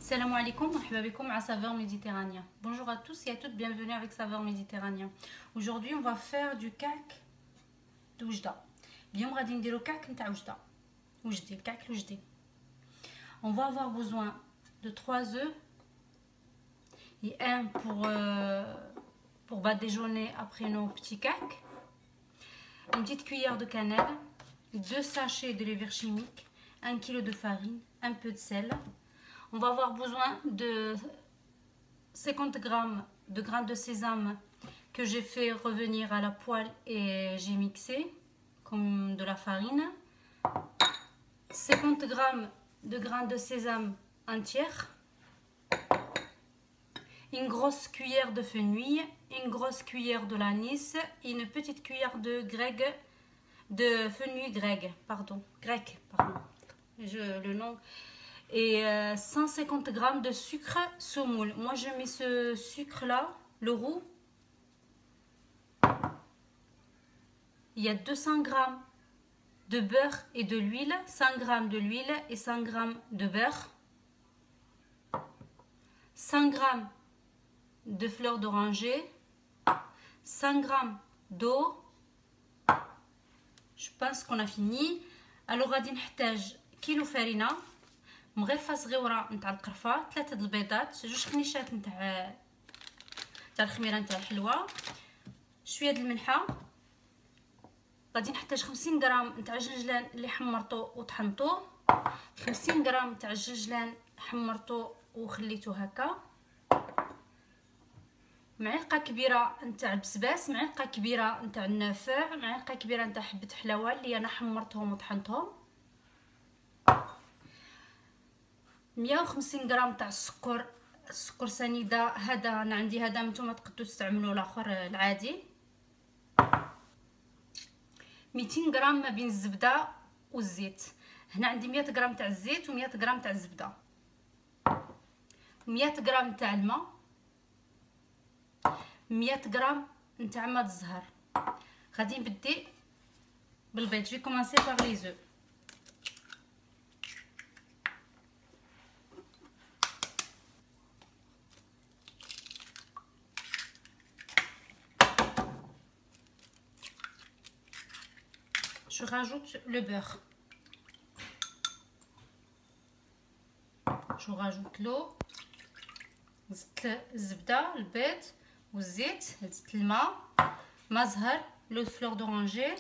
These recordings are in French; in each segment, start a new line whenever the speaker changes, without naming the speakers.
Salam alaikum, marhaba bikoum à saveur méditerranéen. Bonjour à tous et à toutes, bienvenue avec saveur méditerranéen. Aujourd'hui, on va faire du cake de وجدة. اليوم غادي نديرو كعك نتاع وجدة. وجدي الكعك الوجدي. On va avoir besoin de 3 œufs et un pour badigeonner après nos petits cakes. Une petite cuillère de cannelle, 2 sachets de levure chimique, 1 kg de farine, un peu de sel. On va avoir besoin de 50 g de grains de sésame que j'ai fait revenir à la poêle et j'ai mixé comme de la farine. 50 g de grains de sésame entière. Une grosse cuillère de fenouil, une grosse cuillère de l'anis et une petite cuillère de fenouil grec, pardon. Le nom. Et 150 g de sucre semoule. Moi je mets ce sucre là, le roux. Il y a 200 g de beurre et de l'huile, 100 g de l'huile et 100 g de beurre, 100 g de fleurs d'oranger, 100 g d'eau. Je pense qu'on a fini. Alors غادي نحتاج كيلو فرينه مغرفه صغيره نتاع القرفه، 3 د البيضات، 2 خنيشات نتاع الخميره نتاع الحلوه، شويه د الملحه. غادي نحتاج 50 غرام نتاع الجنجلان اللي حمرته وطحنته، 50 غرام نتاع الجنجلان حمرته وخليته هكا، معلقه كبيره نتاع البسباس، معلقه كبيره نتاع النافع، معلقه كبيره نتاع حبه حلاوه اللي انا حمرتهم وطحنتهم، 150 غرام تاع السكر سنيده. هذا انا عندي، هذا نتوما تقدروا تستعملوا الاخر العادي. 200 غرام ما بين الزبده والزيت. هنا عندي 100 غرام تاع الزيت و100 غرام تاع الزبده، 100 غرام تاع الماء، 100 غرام نتاع ماء الزهر. غادي نبدي بالبيض. جو كومونسي بار لي زو. Je rajoute le beurre. Je rajoute l'eau. زدت الزبده، البيض والزيت، زدت الماء، ماء زهر، لو فلور دورانجي،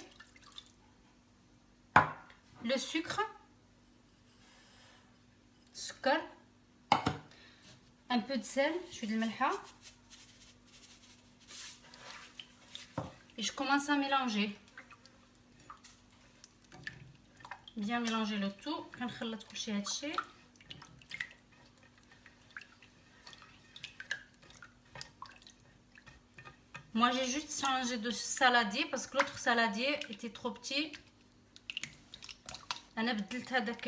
لو سكر، السكر، un peu de sel، شويه الملحه. Et je commence à mélanger. Bien mélanger le tout. كنخلط كلشي هادشي. Moi j'ai juste changé de saladier parce que l'autre saladier était trop petit. انا بدلت هذاك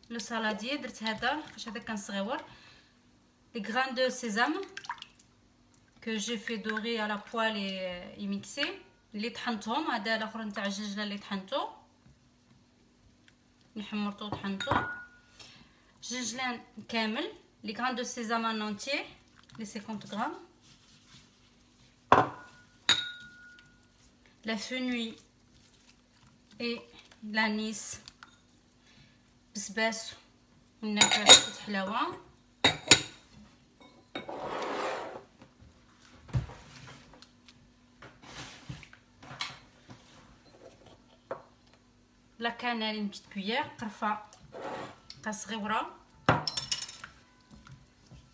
لو saladier، درت هذا لحقاش هذا كان صغيور. Les grains de sésame que j'ai fait dorer à la poêle et mixer. اللي طحنتهم. هذا الاخر نتاع الجنجله اللي طحنته، اللي حمرته وطحنته. جنجلان كامل. Les grains de sésame en entier، les 50 grammes. La fenouil et l'anis، بسباس والنافع والحلاوه. la cannelle une petite cuillère، قرفه صغيره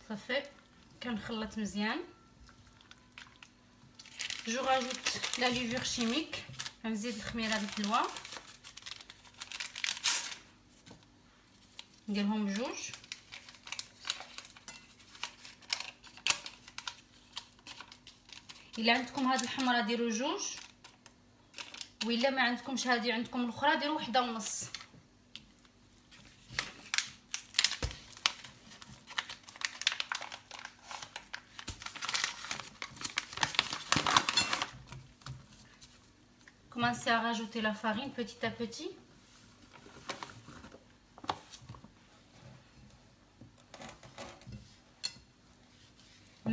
صافي. كنخلط مزيان. جو راجوت لا ليفور شيميك، غنزيد الخميره الحلوه، نديرهم بجوج. الا عندكم هاد الحمرة ديروا جوج، وإلا ما عندكمش هادي عندكم الاخرى ديروا وحده ونص. Commencez à rajouter la farine petit à petit.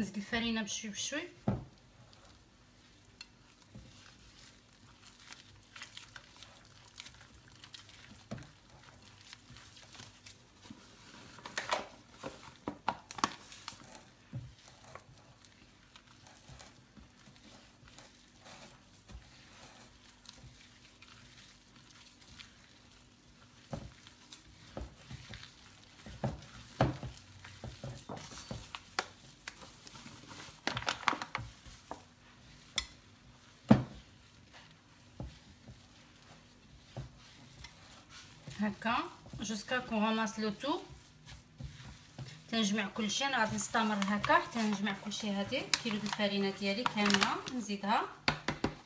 نزيد الفرينه بشوي بشوي. هكا جوسكا كون راماس لو تو. تنجمع كلشي. انا غادي نستمر هكا حتى نجمع كلشي. هادي كيلو د الفرينه ديالي كامله نزيدها.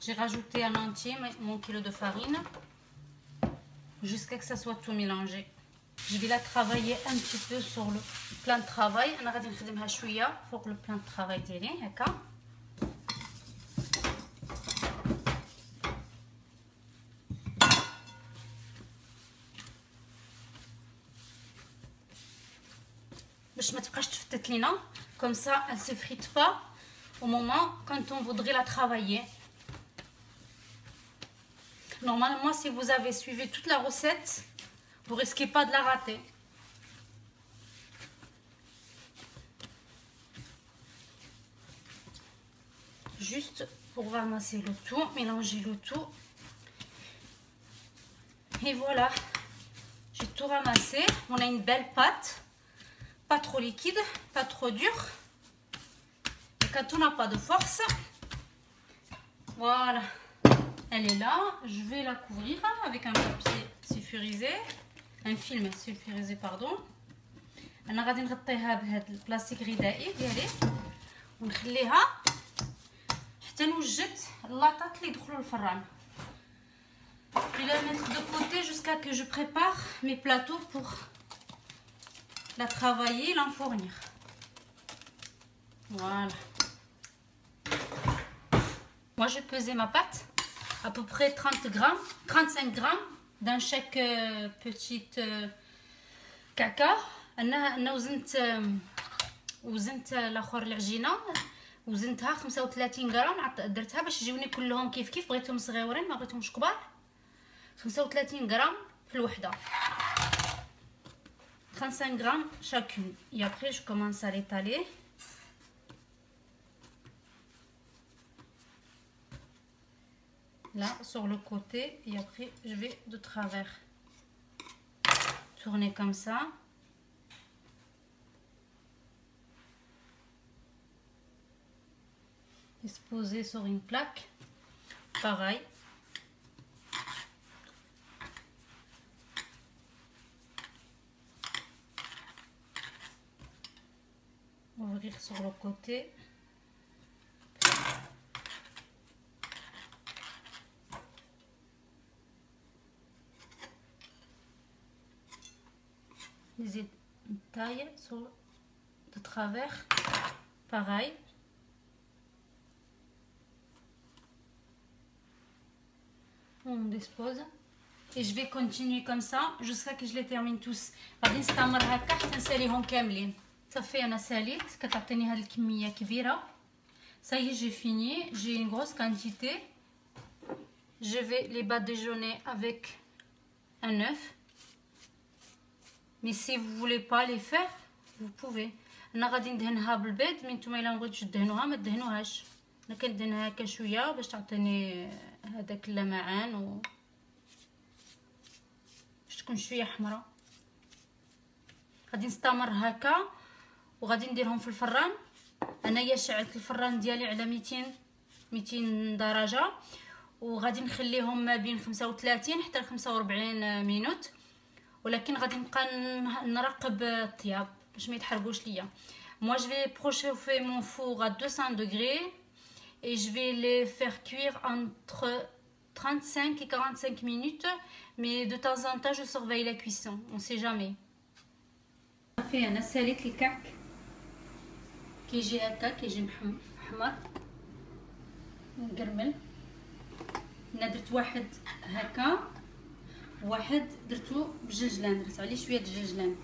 جي راجوتي ان انتي مون كيلو دو فارine jusqu'à que ça soit tout mélangé. Je vais la travailler un petit peu sur le plan de travail. انا غادي نخدمها شويه فوق لو بلان دو travail ديالي هكا. باش ما تبقاش تفتت لينا comme ça elle se frite pas au moment quand on voudrait la travailler. Normalement si vous avez suivi toute la recette vous risquez pas de la rater. Juste pour ramasser le tout, mélanger le tout. Et voilà, j'ai tout ramassé. On a une belle pâte. Pas trop liquide, pas trop dur. Et quand on n'a pas de force, voilà, elle est là. Je vais la couvrir avec un papier sulfurisé, un film sulfurisé, pardon. انا غادي نغطيها بهذا البلاستيك الغذائي ديالي ونخليها حتى نوجد اللاطات اللي يدخلوا الفران. Je vais la mettre de côté jusqu'à que je prépare mes plateaux pour la travailler, l'enfournir. Voilà. Moi, je vais peser ma pâte à peu près 30 grammes, 35 grammes dans chaque petite caca. أنا وزنت الآخر العجينة وزنتها 35 غرام. درتها باش يجيوني كلهم كيف كيف. بغيتهم صغيورين ما بغيتهمش كبار. 35 غرام في الوحدة. 35 grammes chacune. Et après, je commence à l'étaler. Là, sur le côté. Et après, je vais de travers. Tourner comme ça. Et se poser sur une plaque. Pareil. Ouvrir sur le côté. Les tailles sur de travers. Pareil. On dispose. Et je vais continuer comme ça jusqu'à que je les termine tous. غادي نستمر هكا حتى نساليهم كاملين. صافي انا ساليت كتعطيني هاد الكميه كبيره. Ça y est, j'ai fini. J'ai une grosse quantité. Je vais les bas déjeuner avec un œuf. Mais si vous voulez pas les faire, vous pouvez. انا غادي ندهنها بالبيض. من نتوما الا بغيتو تدهنوها ما تدهنوهاش. انا كندهنها هكا شويه باش تعطيني هذاك اللمعان و باش تكون شويه حمراء. غادي نستمر هكا وغادي نديرهم في الفران. انايا شعلت الفران ديالي على 200 درجه وغادي نخليهم ما بين 35 حتى ل 45 مينوت. ولكن غادي نبقى نراقب الطياب باش ما يتحرقوش ليا. Moi je vais préchauffer mon four à 200 degrés et je vais les faire cuire entre 35 et 45 minutes, mais de temps en temps je surveille la cuisson, on sait jamais. صافي انا ساليت الكعك كيجي هكا كيجي محمر مقرمل. انا درت واحد هكا واحد درتو بجنجلان. درت عليه شويه د الجنجلان.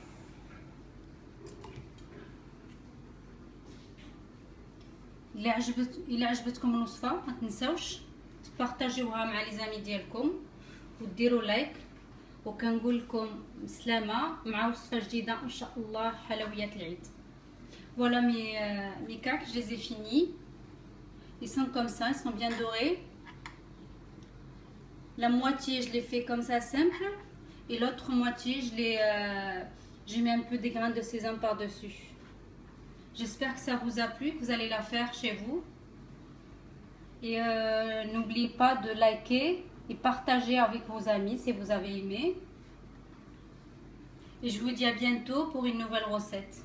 الا عجبتكم الوصفه ما تنساوش تبارطاجيوها مع لي زامي ديالكم وديروا لايك. وكنقول لكم سلامه مع وصفه جديده ان شاء الله. حلويات العيد. Voilà mes cakes, je les ai finis. Ils sont comme ça, ils sont bien dorés. La moitié je l'ai fait comme ça simple et l'autre moitié j'ai mis un peu des grains de sésame par dessus. J'espère que ça vous a plu, que vous allez la faire chez vous. Et n'oubliez pas de liker et partager avec vos amis si vous avez aimé. Et je vous dis à bientôt pour une nouvelle recette.